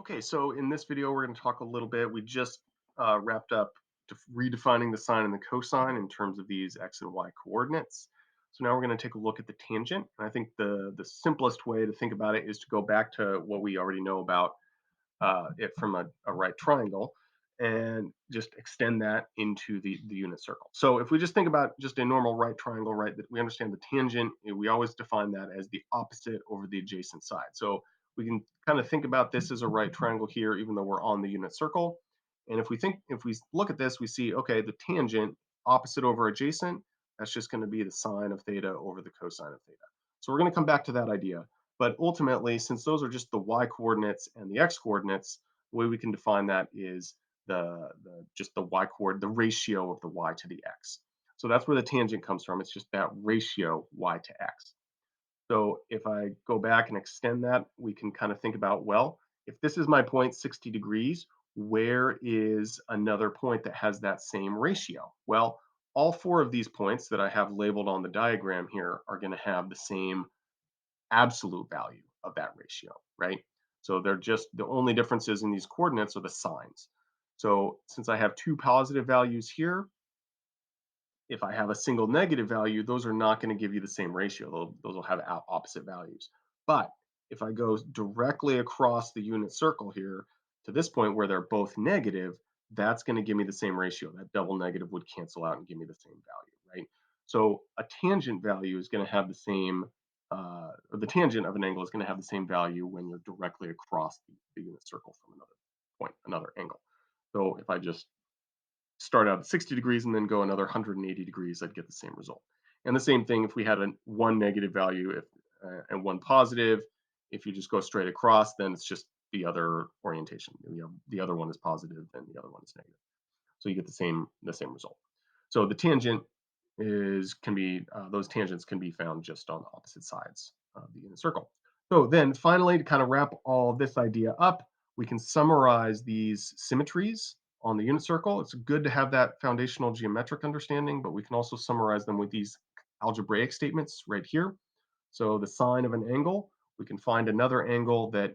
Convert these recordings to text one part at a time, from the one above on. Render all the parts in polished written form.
Okay, so in this video, we're going to talk a little bit. We just wrapped up redefining the sine and the cosine in terms of these x and y coordinates. So now we're going to take a look at the tangent. And I think the simplest way to think about it is to go back to what we already know about it from a right triangle and just extend that into the unit circle. So if we just think about just a normal right triangle, right, that we understand the tangent, we always define that as the opposite over the adjacent side. So we can kind of think about this as a right triangle here, even though we're on the unit circle. And if we look at this, we see, okay, the tangent opposite over adjacent, that's just going to be the sine of theta over the cosine of theta. So we're going to come back to that idea. But ultimately, since those are just the y coordinates and the x coordinates, the way we can define that is the just the y coordinate, the ratio of the y to the x. So that's where the tangent comes from. It's just that ratio y to x. So if I go back and extend that, we can kind of think about, well, if this is my point 60 degrees, where is another point that has that same ratio? Well, all four of these points that I have labeled on the diagram here are going to have the same absolute value of that ratio, right? So they're just the only differences in these coordinates are the signs. So since I have two positive values here, if I have a single negative value, those are not going to give you the same ratio. Those will have opposite values. But if I go directly across the unit circle here to this point where they're both negative, that's going to give me the same ratio. That double negative would cancel out and give me the same value, right? So a tangent value is going to have the same, or the tangent of an angle is going to have the same value when you're directly across the unit circle from another point, another angle. So if I just start out at 60 degrees and then go another 180 degrees, I'd get the same result. And the same thing if we had one negative value and one positive. If you just go straight across, then it's just the other orientation. You know, the other one is positive and the other one is negative. So you get the same result. So the tangent is can be those tangents can be found just on opposite sides of the unit circle. So then finally, to kind of wrap all this idea up, we can summarize these symmetries on the unit circle. It's good to have that foundational geometric understanding, but we can also summarize them with these algebraic statements right here. So the sine of an angle, we can find another angle that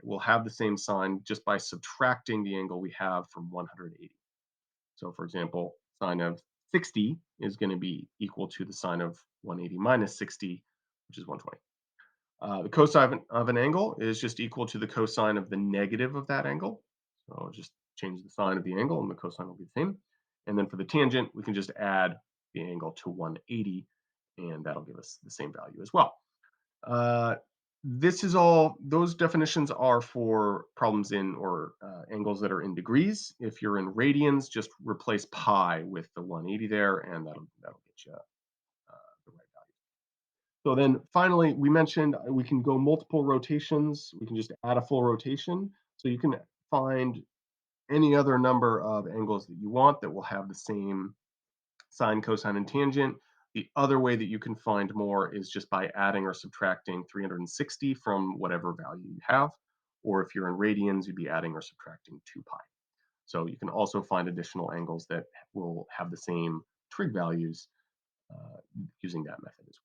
will have the same sign just by subtracting the angle we have from 180. So for example, sine of 60 is going to be equal to the sine of 180 minus 60, which is 120. The cosine of an angle is just equal to the cosine of the negative of that angle. So I'll just change the sign of the angle and the cosine will be the same. And then for the tangent, we can just add the angle to 180 and that'll give us the same value as well. Uh, this is all, those definitions are for problems in or angles that are in degrees. If you're in radians, just replace pi with the 180 there, and that'll get you the right value. So then finally, we mentioned we can go multiple rotations. We can just add a full rotation. So you can find any other number of angles that you want that will have the same sine, cosine, and tangent. The other way that you can find more is just by adding or subtracting 360 from whatever value you have. Or if you're in radians, you'd be adding or subtracting 2 pi. So you can also find additional angles that will have the same trig values using that method as well.